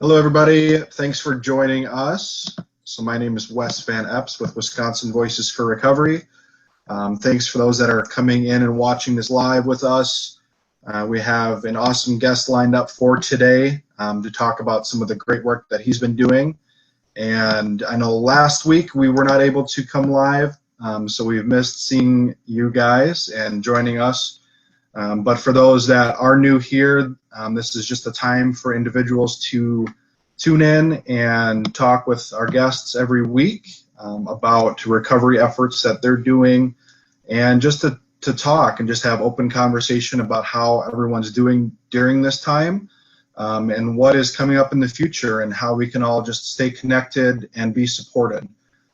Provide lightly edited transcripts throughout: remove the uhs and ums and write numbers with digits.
Hello, everybody. Thanks for joining us. So my name is Wes Van Epps with Wisconsin Voices for Recovery. Thanks for those that are coming in and watching this live with us. We have an awesome guest lined up for today to talk about some of the great work that he's been doing. And I know last week we were not able to come live, so we've missed seeing you guys and joining us. But for those that are new here, this is just a time for individuals to tune in and talk with our guests every week about recovery efforts that they're doing, and just to talk and just have open conversation about how everyone's doing during this time, and what is coming up in the future and how we can all just stay connected and be supported.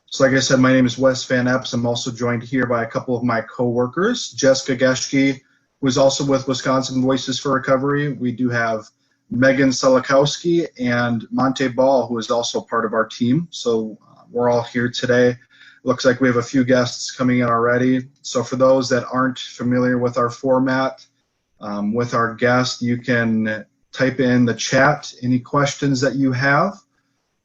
So like I said, my name is Wes Van Epps. I'm also joined here by a couple of my co-workers, Jessica Geschke, who is also with Wisconsin Voices for Recovery. We do have Megan Selakowski and Monte Ball, who is also part of our team. So we're all here today. Looks like we have a few guests coming in already. So for those that aren't familiar with our format, with our guest, you can type in the chat any questions that you have.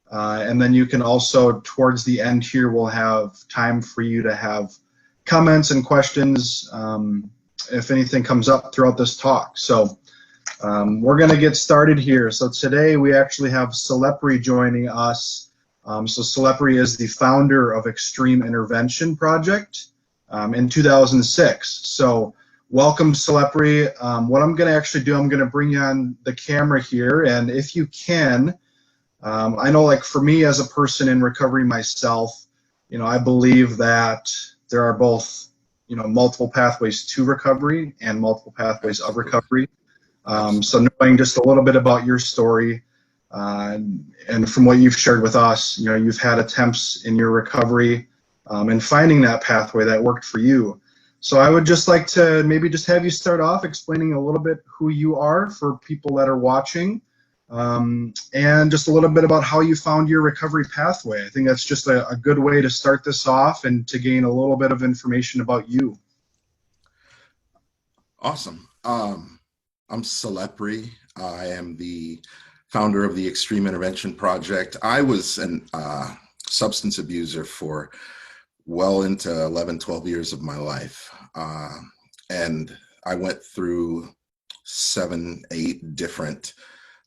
And then you can also, towards the end here, we'll have time for you to have comments and questions if anything comes up throughout this talk. So we're going to get started here. So today we actually have Selepri joining us. So Selepri is the founder of Xtreme Intervention Project in 2006. So welcome, Selepri. What I'm going to actually do, I'm going to bring you on the camera here, and if you can, I know, like, for me as a person in recovery myself, I believe that there are both multiple pathways to recovery and multiple pathways of recovery. So knowing just a little bit about your story, and from what you've shared with us, you've had attempts in your recovery and finding that pathway that worked for you. So I would just like to maybe just have you start off explaining a little bit who you are for people that are watching, and just a little bit about how you found your recovery pathway. I think that's just a good way to start this off and to gain a little bit of information about you. Awesome. I'm Selepri. I am the founder of the Xtreme Intervention Project. I was a substance abuser for well into 11, 12 years of my life. And I went through 7, 8 different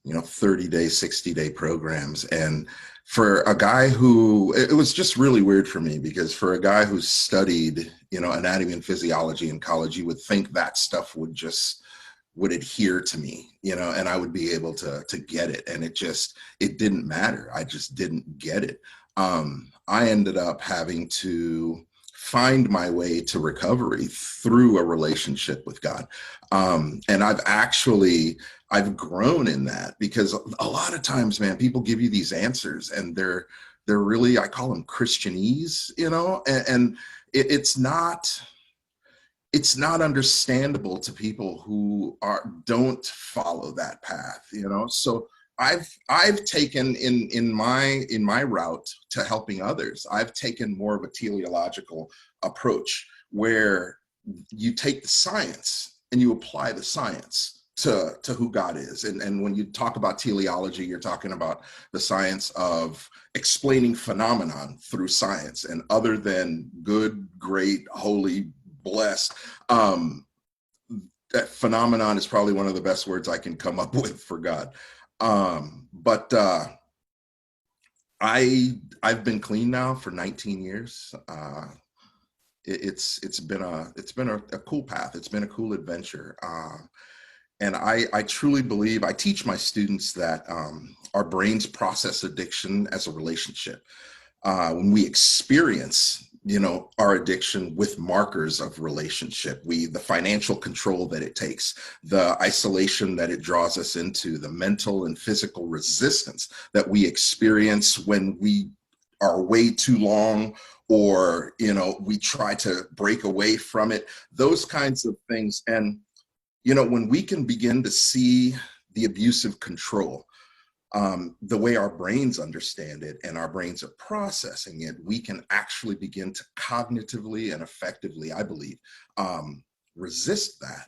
30-day, 60-day programs. And for a guy who, it was just really weird for me, because for a guy who studied, anatomy and physiology in college, you would think that stuff would adhere to me, and I would be able to get it. And it didn't matter. I just didn't get it. I ended up having to find my way to recovery through a relationship with God. And I've grown in that, because a lot of times, man, people give you these answers and they're really, I call them Christianese, and it's not understandable to people who don't follow that path, So I've taken in my route to helping others, I've taken more of a teleological approach, where you take the science and you apply the science to who God is. And when you talk about teleology, you're talking about the science of explaining phenomenon through science, and other than good, great, holy, blessed, that phenomenon is probably one of the best words I can come up with for God. But I've been clean now for 19 years. It's been a cool path. It's been a cool adventure. And I truly believe, I teach my students that our brains process addiction as a relationship. When we experience, our addiction with markers of relationship, the financial control that it takes, the isolation that it draws us into, the mental and physical resistance that we experience when we are way too long, or, we try to break away from it, those kinds of things. And, when we can begin to see the abusive control, the way our brains understand it and our brains are processing it, we can actually begin to cognitively and effectively, I believe, resist that.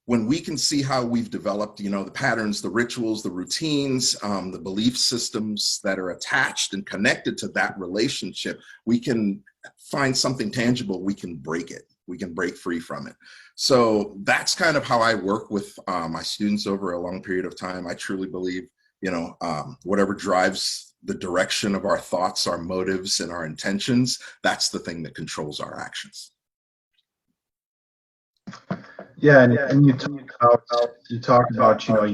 when we can see how we've developed, you know, the patterns, the rituals, the routines, the belief systems that are attached and connected to that relationship, we can find something tangible, we can break it. We can break free from it. So that's kind of how I work with my students over a long period of time. I truly believe, you know, whatever drives the direction of our thoughts, our motives, and our intentions, that's the thing that controls our actions. Yeah, and you talked about, you know,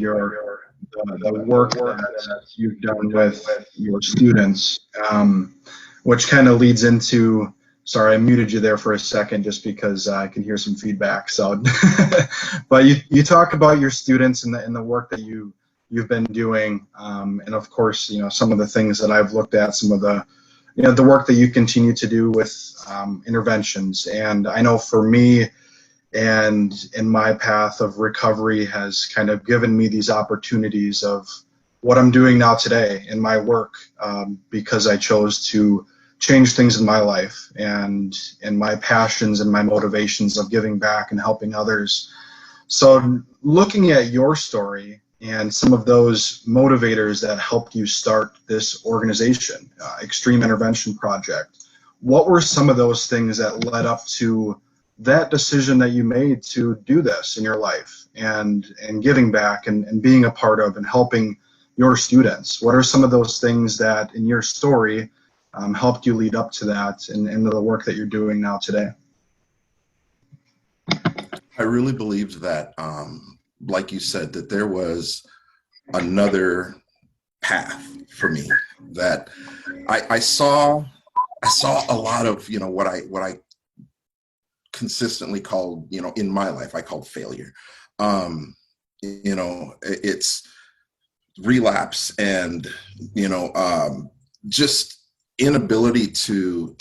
the work that you've done with your students, which kind of leads into. Sorry, I muted you there for a second just because I can hear some feedback. So, but you talk about your students and the work that you've been doing, and of course, you know, some of the things that I've looked at, some of the, you know, the work that you continue to do with interventions. And I know for me, and in my path of recovery has kind of given me these opportunities of what I'm doing now today in my work, because I chose to change things in my life and my passions and my motivations of giving back and helping others. So looking at your story and some of those motivators that helped you start this organization, Xtreme Intervention Project, what were some of those things that led up to that decision that you made to do this in your life and giving back and being a part of and helping your students? What are some of those things that in your story helped you lead up to that and the work that you're doing now today? I really believed that, like you said, that there was another path for me, that I saw a lot of, you know, what I consistently called, you know, in my life, I called failure. You know, it's relapse and, you know, just inability to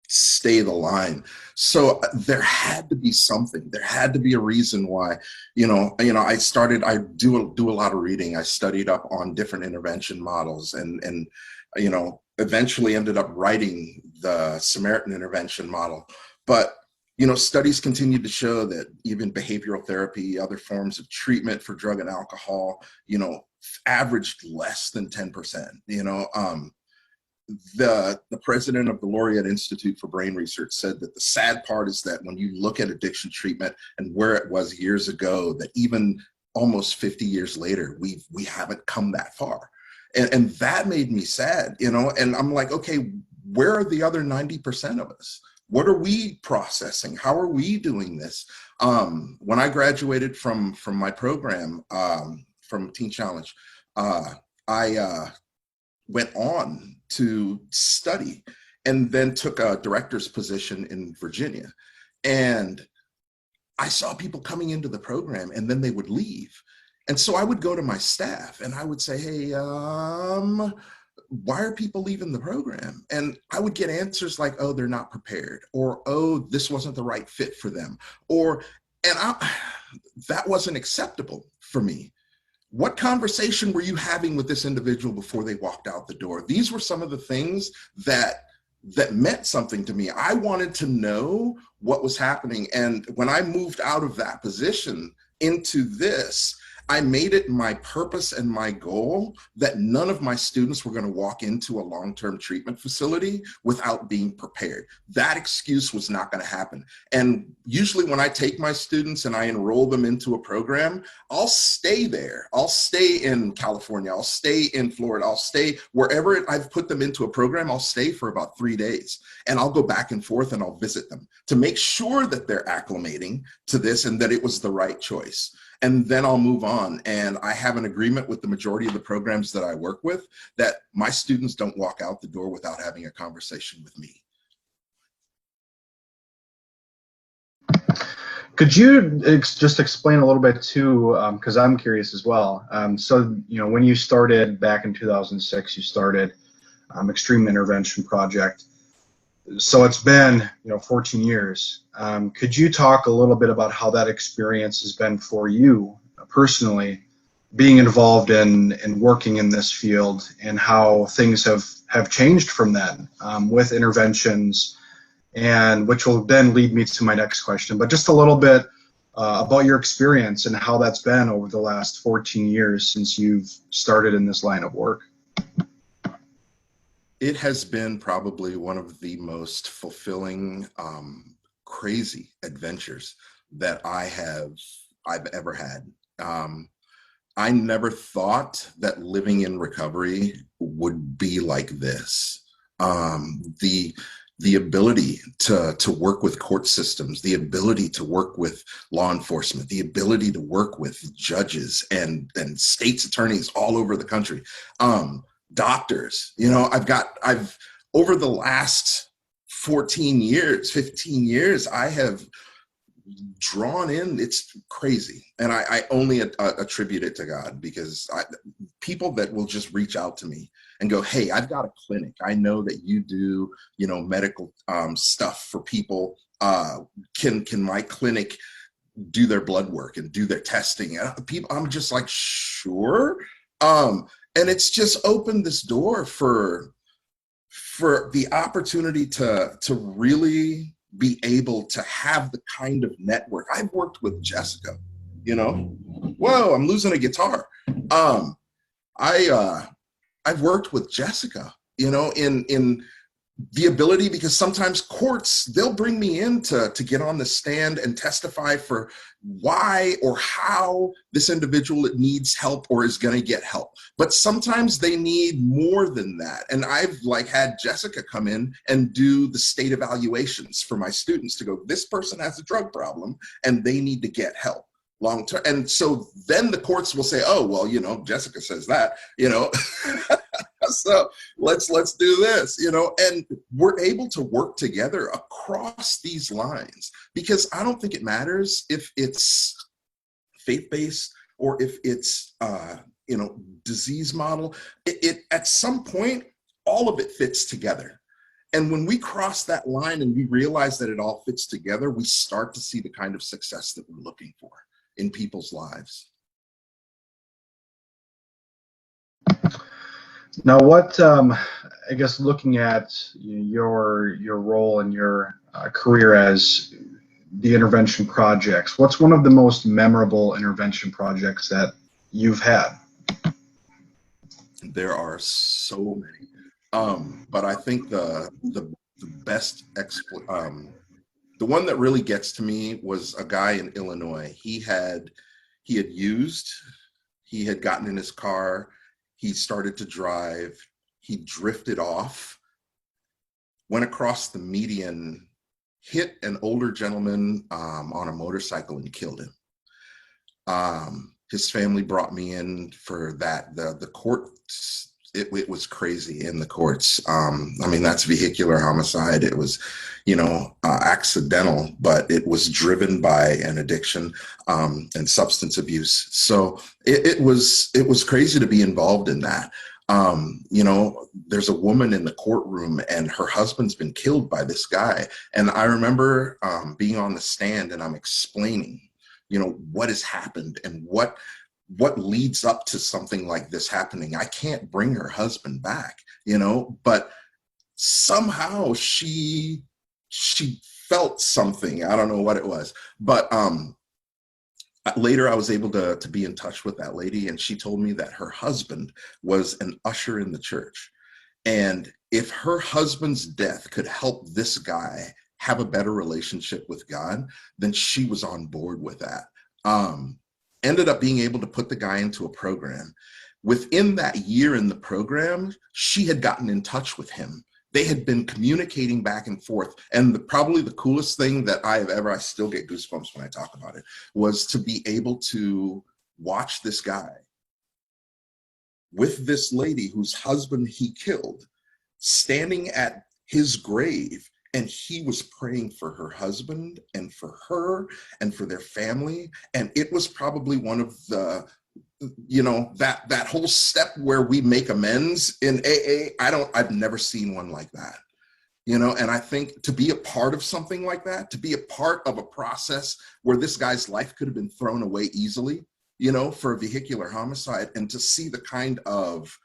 stay the line. So there had to be something. There had to be a reason why, you know, I do a lot of reading. I studied up on different intervention models and you know, eventually ended up writing the Samaritan intervention model. But, you know, studies continue to show that even behavioral therapy, other forms of treatment for drug and alcohol, you know, averaged less than 10%, you know. The president of the Laureate Institute for Brain Research said that the sad part is that when you look at addiction treatment and where it was years ago, that even almost 50 years later, we haven't come that far. And that made me sad, you know, and I'm like, okay, where are the other 90% of us? What are we processing? How are we doing this? When I graduated from my program, from Teen Challenge, I went on to study and then took a director's position in Virginia. And I saw people coming into the program and then they would leave. And so I would go to my staff and I would say, hey, why are people leaving the program? And I would get answers like, oh, they're not prepared, or, oh, this wasn't the right fit for them, that wasn't acceptable for me. What conversation were you having with this individual before they walked out the door? These were some of the things that meant something to me. I wanted to know what was happening. And when I moved out of that position into this, I made it my purpose and my goal that none of my students were going to walk into a long-term treatment facility without being prepared. That excuse was not going to happen. And usually when I take my students and I enroll them into a program, I'll stay there. I'll stay in California. I'll stay in Florida. I'll stay wherever I've put them into a program. I'll stay for about 3 days and I'll go back and forth and I'll visit them to make sure that they're acclimating to this and that it was the right choice. And then I'll move on. And I have an agreement with the majority of the programs that I work with that my students don't walk out the door without having a conversation with me. Could you just explain a little bit too, because I'm curious as well. So, you know, when you started back in 2006, you started Xtreme Intervention Project. So it's been, you know, 14 years. Could you talk a little bit about how that experience has been for you personally, being involved in working in this field, and how things have changed from then with interventions, and which will then lead me to my next question. But just a little bit about your experience and how that's been over the last 14 years since you've started in this line of work. It has been probably one of the most fulfilling, crazy adventures that I've ever had. I never thought that living in recovery would be like this. The ability to work with court systems, the ability to work with law enforcement, the ability to work with judges and state's attorneys all over the country, doctors. I've over the last 14 years, 15 years, I have drawn in, it's crazy. And I only attribute it to God, because people that will just reach out to me and go, hey, I've got a clinic. I know that you do, medical stuff for people. Can my clinic do their blood work and do their testing? I'm just like, sure. And it's just opened this door for the opportunity to really be able to have the kind of network. I've worked with Jessica, whoa, I'm losing a guitar. I've worked with Jessica, in the ability, because sometimes courts, they'll bring me in to get on the stand and testify for why or how this individual needs help or is going to get help. But sometimes they need more than that. And I've had Jessica come in and do the state evaluations for my students to go, this person has a drug problem and they need to get help long term. And so then the courts will say, oh, well, Jessica says that, so let's do this, and we're able to work together across these lines, because I don't think it matters if it's faith-based or if it's, disease model. It at some point, all of it fits together. And when we cross that line and we realize that it all fits together, we start to see the kind of success that we're looking for in people's lives. Now, what I guess looking at your role and your career as the intervention projects, what's one of the most memorable intervention projects that you've had? There are so many, but I think the best the one that really gets to me was a guy in Illinois. He had gotten in his car. He started to drive. He drifted off, went across the median, hit an older gentleman on a motorcycle and killed him. His family brought me in for that. The court, it was crazy in the courts. That's vehicular homicide. It was, accidental, but it was driven by an addiction and substance abuse. So it was crazy to be involved in that. There's a woman in the courtroom and her husband's been killed by this guy. And I remember being on the stand and I'm explaining, what has happened and what leads up to something like this happening. I can't bring her husband back, but somehow she felt something. I don't know what it was, but later I was able to be in touch with that lady, and she told me that her husband was an usher in the church. And if her husband's death could help this guy have a better relationship with God, then she was on board with that. Ended up being able to put the guy into a program. Within that year in the program, she had gotten in touch with him. They had been communicating back and forth. And probably the coolest thing that I still get goosebumps when I talk about it, was to be able to watch this guy with this lady whose husband he killed, standing at his grave, and he was praying for her husband and for her and for their family. And it was probably one of the, that whole step where we make amends in AA. I've never seen one like that, and I think to be a part of something like that, to be a part of a process where this guy's life could have been thrown away easily, for a vehicular homicide, and to see the kind of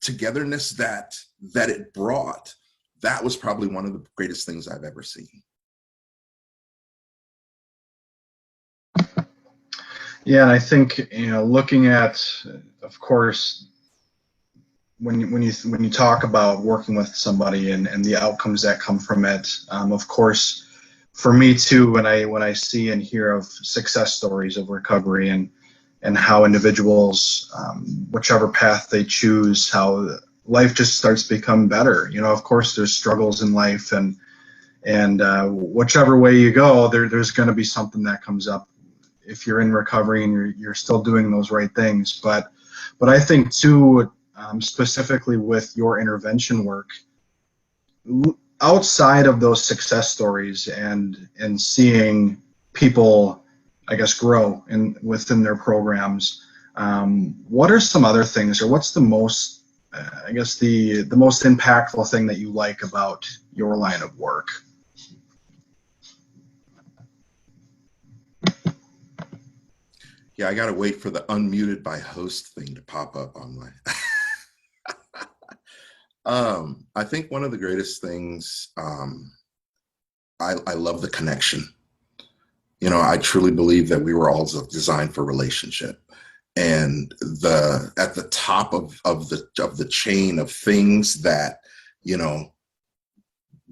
togetherness that it brought, that was probably one of the greatest things I've ever seen. Yeah, and I think, looking at, of course, when you talk about working with somebody and the outcomes that come from it, of course, for me too, when I see and hear of success stories of recovery and how individuals, whichever path they choose, how life just starts to become better. Of course, there's struggles in life, and whichever way you go, there's going to be something that comes up if you're in recovery and you're still doing those right things. But I think too, specifically with your intervention work, outside of those success stories and seeing people, I guess, grow within their programs, what are some other things, or what's the most, I guess, the most impactful thing that you like about your line of work? Yeah, I gotta wait for the unmuted by host thing to pop up on my. I think one of the greatest things, I love the connection. I truly believe that we were all designed for relationship, and at the top of the chain of things that you know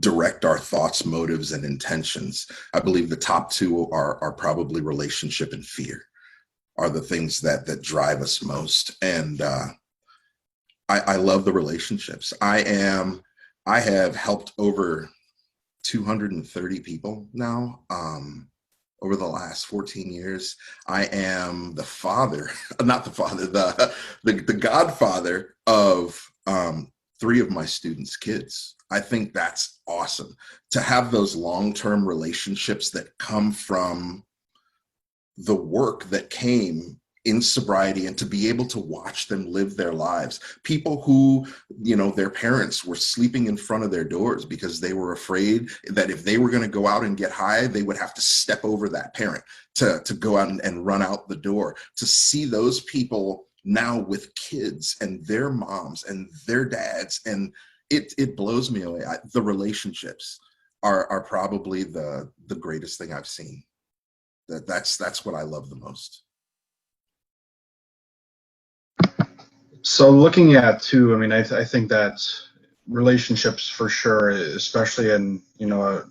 direct our thoughts, motives, and intentions. I believe the top two are probably relationship and fear, are the things that drive us most. And I love the relationships. I have helped over 230 people now, over the last 14 years. I am the father, not the father, the godfather of three of my students' kids. I think that's awesome to have those long-term relationships that come from the work that came in sobriety, and to be able to watch them live their lives. People who, their parents were sleeping in front of their doors because they were afraid that if they were going to go out and get high, they would have to step over that parent to go out and run out the door. To see those people now with kids and their moms and their dads, and it blows me away. The relationships are probably the greatest thing I've seen. That's what I love the most. So looking at too, I mean, I think that relationships for sure, especially in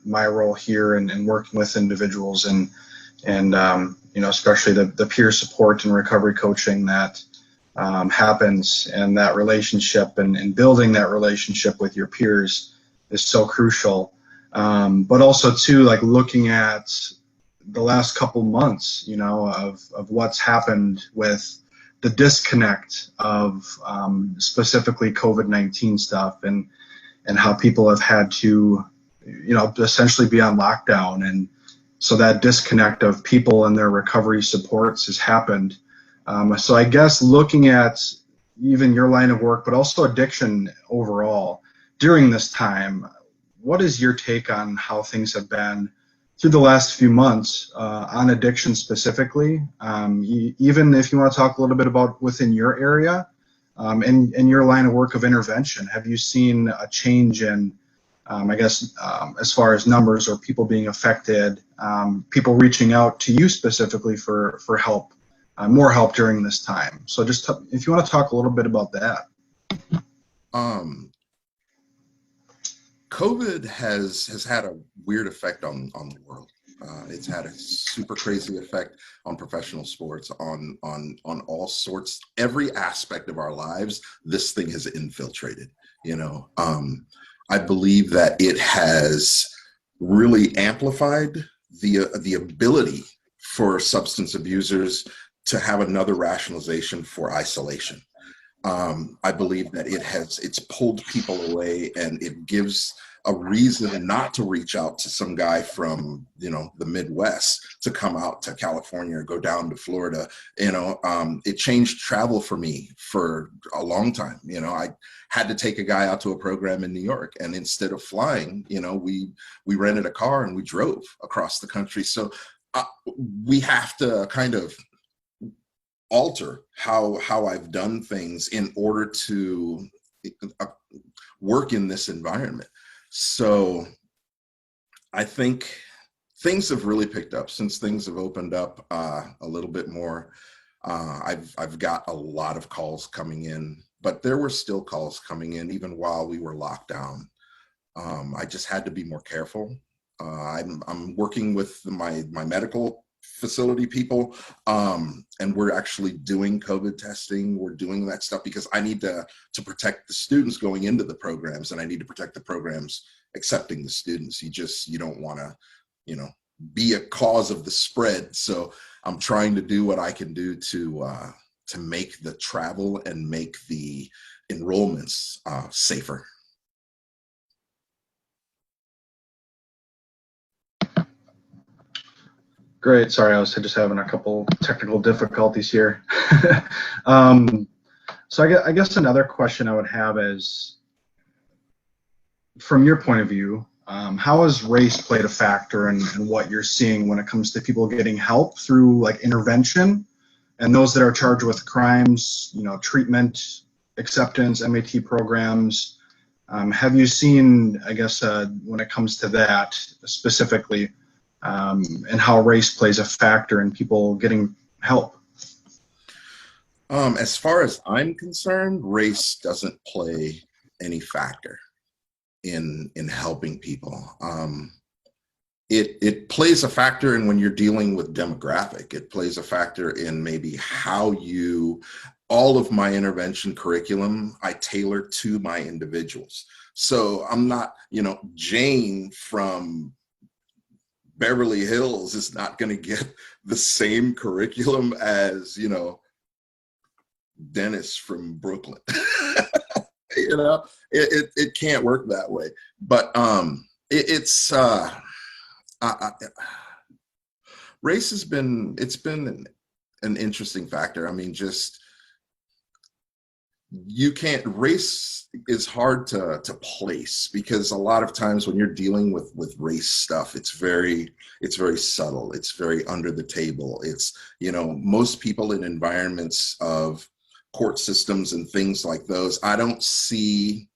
my role here and working with individuals and especially the peer support and recovery coaching that happens, and that relationship and building that relationship with your peers is so crucial. But also too, like looking at the last couple months, of what's happened with the disconnect of specifically COVID-19 stuff and how people have had to, essentially be on lockdown. And so that disconnect of people and their recovery supports has happened. So I guess looking at even your line of work, but also addiction overall during this time, what is your take on how things have been through the last few months on addiction specifically? Even if you want to talk a little bit about within your area and your line of work of intervention, have you seen a change in, I guess, as far as numbers or people being affected, people reaching out to you specifically for help, more help during this time? So just if you want to talk a little bit about that. COVID has had a weird effect on the world. It's had a super crazy effect on professional sports, on all sorts, every aspect of our lives. This thing has infiltrated. I believe that it has really amplified the ability for substance abusers to have another rationalization for isolation. I believe that it's pulled people away, and it gives a reason not to reach out to some guy from the Midwest to come out to California or go down to Florida. It changed travel for me for a long time. I had to take a guy out to a program in New York, and instead of flying, we rented a car and we drove across the country. So we have to kind of alter how I've done things in order to work in this environment. So I think things have really picked up since things have opened up a little bit more. I've got a lot of calls coming in, but there were still calls coming in even while we were locked down. I just had to be more careful. I'm working with my medical facility people, and we're actually doing COVID testing. We're doing that stuff because I need to protect the students going into the programs, and I need to protect the programs accepting the students. You don't want to, be a cause of the spread. So I'm trying to do what I can do to make the travel and make the enrollments safer. Great. Sorry, I was just having a couple technical difficulties here. So I guess another question I would have is, from your point of view, how has race played a factor in what you're seeing when it comes to people getting help through like intervention, and those that are charged with crimes, treatment, acceptance, MAT programs? Have you seen, I guess, when it comes to that specifically, and how race plays a factor in people getting help? As far as I'm concerned, race doesn't play any factor in helping people. It plays a factor in when you're dealing with demographic. It plays a factor in maybe how all of my intervention curriculum, I tailor to my individuals. So I'm not, Jane from Beverly Hills is not going to get the same curriculum as, Dennis from Brooklyn. It can't work that way. But race has been an interesting factor. I mean, race is hard to place, because a lot of times when you're dealing with race stuff, it's very subtle. It's very under the table. It's, most people in environments of court systems and things like those, I don't see,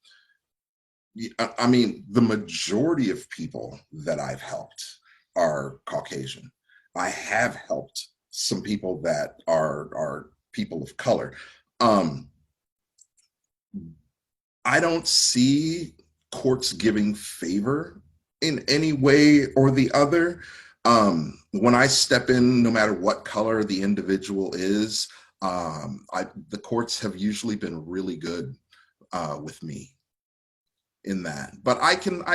I mean, the majority of people that I've helped are Caucasian. I have helped some people that are people of color. I don't see courts giving favor in any way or the other. When I step in, no matter what color the individual is, the courts have usually been really good with me in that. But I can,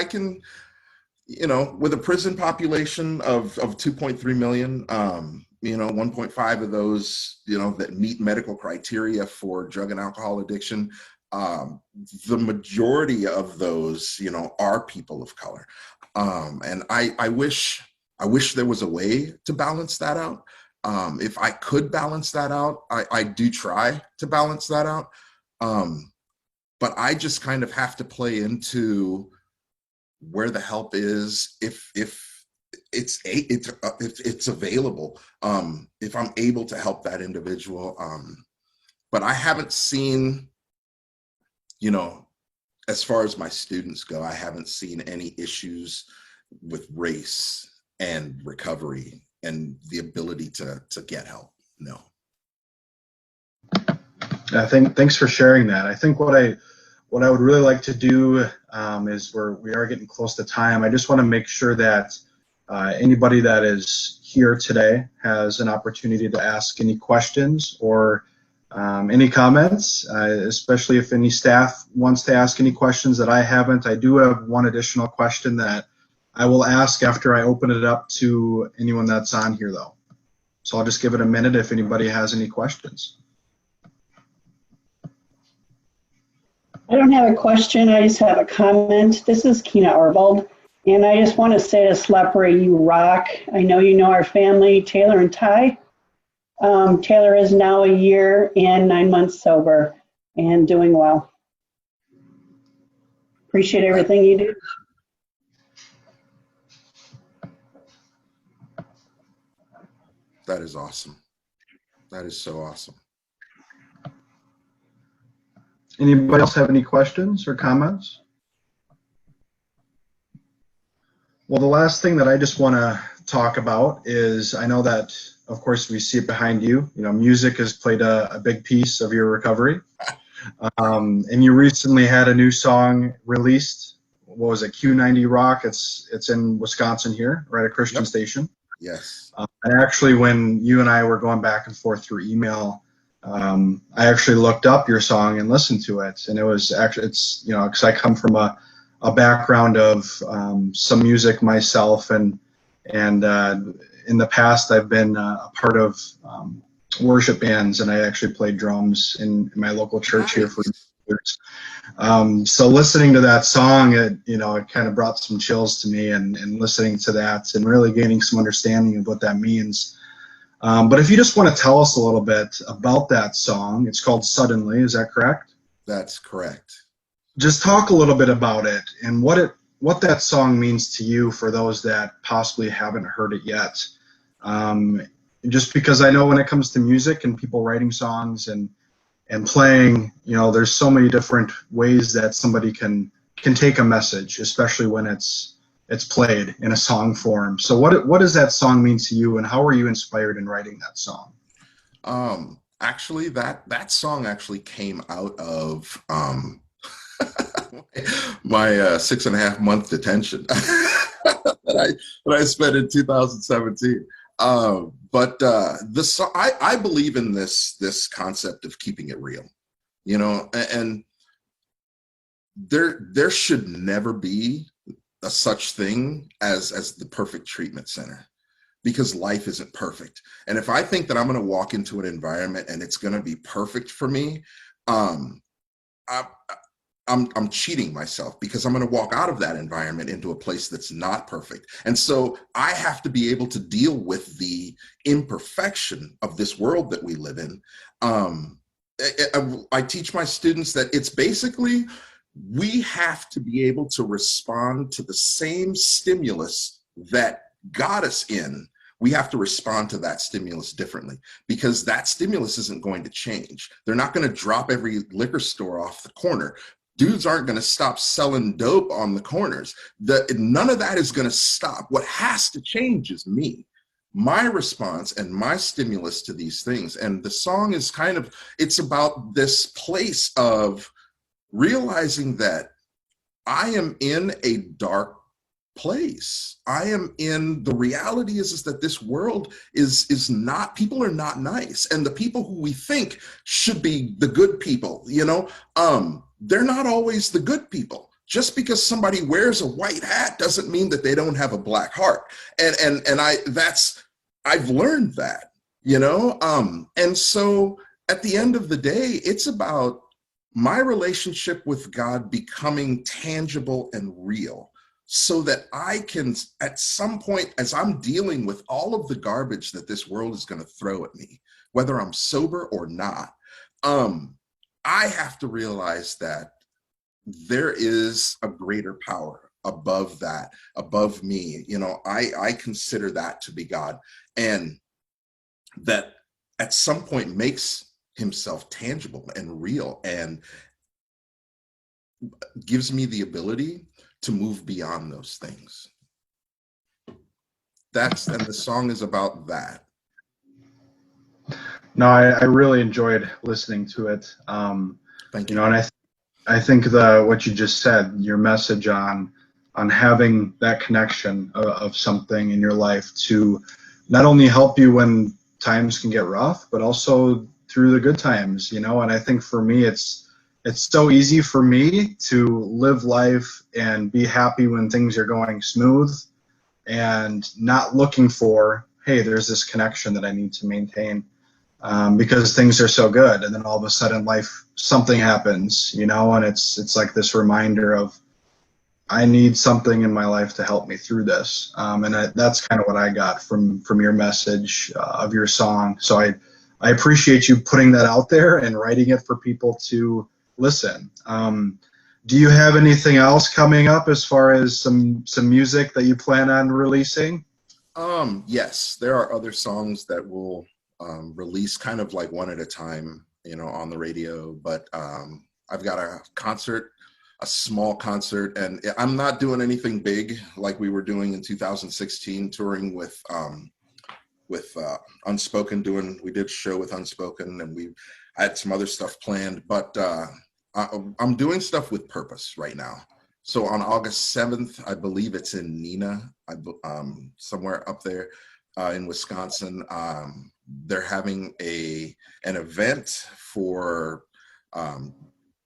with a prison population of 2.3 million, 1.5 of those, that meet medical criteria for drug and alcohol addiction, the majority of those, are people of color. And I wish there was a way to balance that out. If I could balance that out, I do try to balance that out. But I just kind of have to play into where the help is, if it's available, if I'm able to help that individual. But I haven't seen, as far as my students go, I haven't seen any issues with race and recovery and the ability to get help. No. Thanks for sharing that. I think what I would really like to do is we are getting close to time. I just want to make sure that anybody that is here today has an opportunity to ask any questions or any comments, especially if any staff wants to ask any questions that I haven't. I do have one additional question that I will ask after I open it up to anyone that's on here, though. So I'll just give it a minute if anybody has any questions. I don't have a question, I just have a comment. This is Kina Arvold, and I just want to say to Selepri, you rock. I know you know our family, Taylor and Ty. Taylor is now 1 year and 9 months sober and doing well. Appreciate everything you do. That is awesome. That is so awesome. Anybody else have any questions or comments? Well, the last thing that I just want to talk about is, I know that, of course, we see it behind you. You know, music has played a big piece of your recovery. And you recently had a new song released. What was it? Q90 Rock. It's in Wisconsin here, right at Christian Yep. Station. Yes. And actually, when you and I were going back and forth through email, I actually looked up your song and listened to it, and it was actually, it's, you know, because I come from a background of some music myself, and in the past I've been a part of worship bands, and I actually played drums in my local church here for years. So listening to that song, it kind of brought some chills to me, and listening to that and really gaining some understanding of what that means. But if you just want to tell us a little bit about that song, it's called Suddenly, is that correct? That's correct. Just talk a little bit about it and what that song means to you for those that possibly haven't heard it yet. Just because I know when it comes to music and people writing songs and playing, there's so many different ways that somebody can take a message, especially when it's played in a song form. So what does that song mean to you, and how were you inspired in writing that song? Actually, that song actually came out of my 6.5 month detention that I spent in 2017. But the song, I believe in this concept of keeping it real, and there should never be a such thing as the perfect treatment center, because life isn't perfect. And if I think that I'm going to walk into an environment and it's going to be perfect for me, I'm cheating myself, because I'm going to walk out of that environment into a place that's not perfect. And so I have to be able to deal with the imperfection of this world that we live in. I teach my students that it's basically, we have to be able to respond to the same stimulus that got us in. We have to respond to that stimulus differently, because that stimulus isn't going to change. They're not going to drop every liquor store off the corner. Dudes aren't going to stop selling dope on the corners. None of that is going to stop. What has to change is me, my response and my stimulus to these things. And the song is it's about this place of realizing that I am in a dark place. The reality is that this world is not, people are not nice. And the people who we think should be the good people, they're not always the good people. Just because somebody wears a white hat doesn't mean that they don't have a black heart. And I've learned that, and so at the end of the day, it's about my relationship with God becoming tangible and real, so that I can, at some point, as I'm dealing with all of the garbage that this world is going to throw at me, whether I'm sober or not, I have to realize that there is a greater power above that, above me. I consider that to be God, and that at some point makes himself tangible and real, and gives me the ability to move beyond those things. And the song is about that. No, I really enjoyed listening to it. Thank you. And I think what you just said, your message on having that connection of something in your life to not only help you when times can get rough, but also through the good times, and I think for me, it's so easy for me to live life and be happy when things are going smooth, and not looking for, hey, there's this connection that I need to maintain, because things are so good, and then all of a sudden something happens, and it's like this reminder of, I need something in my life to help me through this, and that's kind of what I got from your message of your song. So I appreciate you putting that out there and writing it for people to listen. Do you have anything else coming up as far as some music that you plan on releasing? Yes, there are other songs that will release kind of like one at a time, on the radio. But I've got a concert a small concert, and I'm not doing anything big like we were doing in 2016, touring with Unspoken. We did a show with Unspoken, and I had some other stuff planned, but I'm doing stuff with purpose right now. So on August 7th, I believe it's in Neenah, somewhere up there in Wisconsin. They're having an event for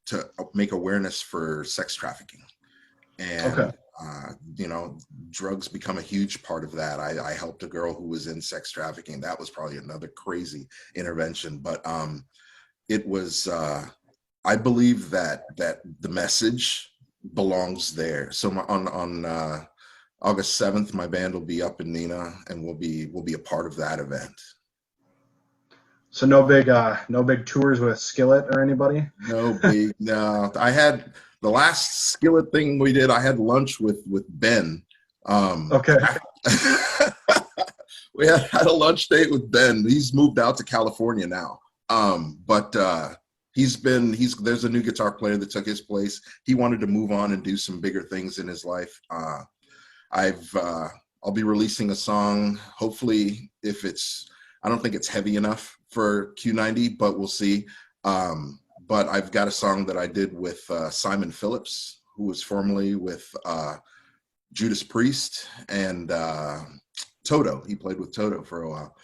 to make awareness for sex trafficking, and Okay. you know, drugs become a huge part of that. I helped a girl who was in sex trafficking. That was probably another crazy intervention, but it was. I believe that the message belongs there. So on August 7th, my band will be up in Neenah, and we'll be a part of that event. So no big tours with Skillet or anybody? No. I had the last Skillet thing we did. I had lunch with Ben. Okay. We had a lunch date with Ben. He's moved out to California now. But there's a new guitar player that took his place. He wanted to move on and do some bigger things in his life. I'll be releasing a song, hopefully, I don't think it's heavy enough for Q90, but we'll see. But I've got a song that I did with Simon Phillips, who was formerly with Judas Priest and Toto. He played with Toto for a while.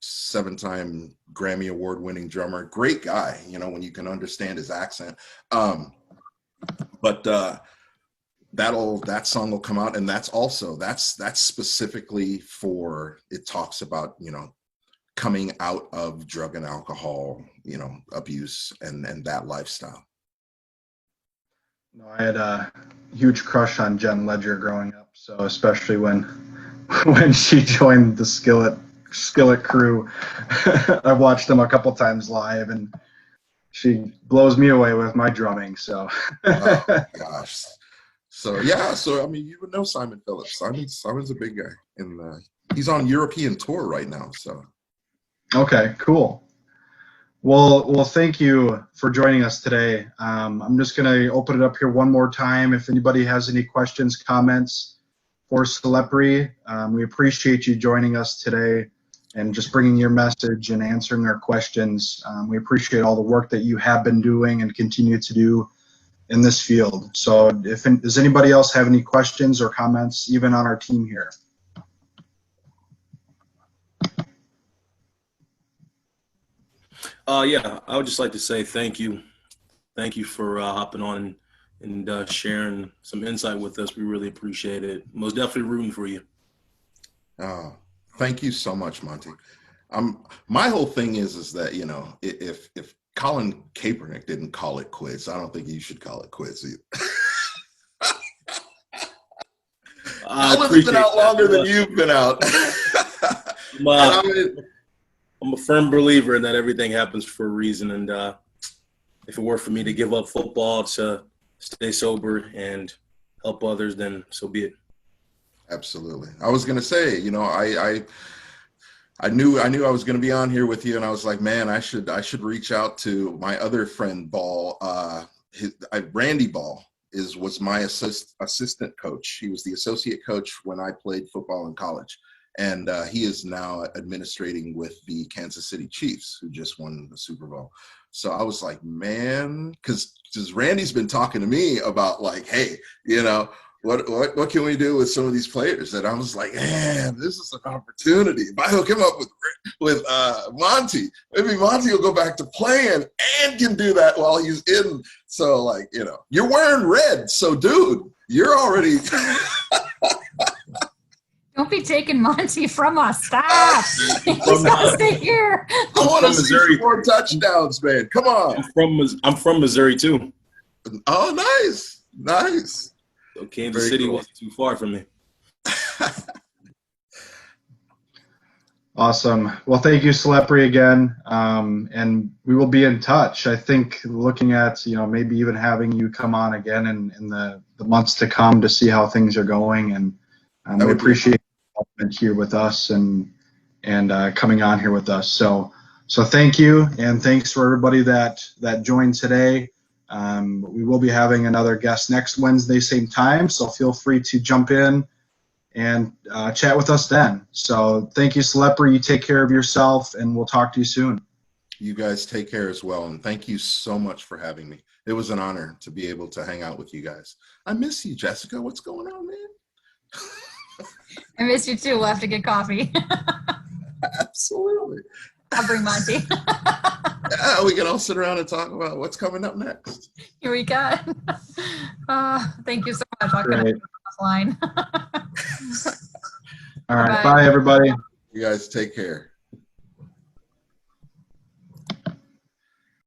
7-time Grammy Award winning drummer. Great guy, you know, when you can understand his accent. But that song will come out, and that's specifically for, it talks about, you know, coming out of drug and alcohol, you know, abuse and that lifestyle. No, I had a huge crush on Jen Ledger growing up, so especially when she joined the Skillet crew. I watched them a couple times live, and she blows me away with my drumming. So. Oh gosh. So yeah. So I mean, you would know Simon Phillips. Simon's a big guy, and he's on European tour right now. So. Okay. Cool. Well, thank you for joining us today. I'm just going to open it up here one more time. If anybody has any questions, comments for Selepri, we appreciate you joining us today and just bringing your message and answering our questions. We appreciate all the work that you have been doing and continue to do in this field. So does anybody else have any questions or comments, even on our team here? Yeah, I would just like to say thank you. Thank you for hopping on and sharing some insight with us. We really appreciate it. Most definitely rooting for you. Thank you so much, Monty. My whole thing is that, you know, if Colin Kaepernick didn't call it quits, I don't think you should call it quits either. Colin's been out longer than you've been out. I'm a firm believer in that everything happens for a reason, and if it were for me to give up football to stay sober and help others, then so be it. Absolutely. I was gonna say, you know, I knew I was gonna be on here with you, and I was like, man, I should reach out to my other friend Ball. Randy Ball was my assistant coach. He was the associate coach when I played football in college. And he is now administrating with the Kansas City Chiefs, who just won the Super Bowl. So I was like, man, because Randy's been talking to me about, like, hey, you know, what can we do with some of these players? And I was like, man, this is an opportunity. If I hook him up with Monty, maybe Monty will go back to playing and can do that while he's in. So, like, you know, you're wearing red, so dude, you're already. Don't be taking Monty from us. Stop. He's got to stay here. I want to see 4 touchdowns, man. Come on. I'm from Missouri too. Oh, nice. So Kansas City wasn't too far from me. Awesome. Well, thank you, Selepri, again. And we will be in touch. I think looking at, you know, maybe even having you come on again in the months to come to see how things are going. And we appreciate you here with us and coming on here with us. So thank you, and thanks for everybody that joined today. We will be having another guest next Wednesday, same time, so feel free to jump in and chat with us then. So thank you, Selepri. You take care of yourself, and we'll talk to you soon. You guys take care as well, and thank you so much for having me. It was an honor to be able to hang out with you guys. I miss you, Jessica. What's going on, man? I miss you too. We'll have to get coffee. Absolutely. I'll bring Monty. Yeah, we can all sit around and talk about what's coming up next. Here we go. Thank you so much. I'll connect Great. offline. All right. Bye. Bye, everybody. You guys take care.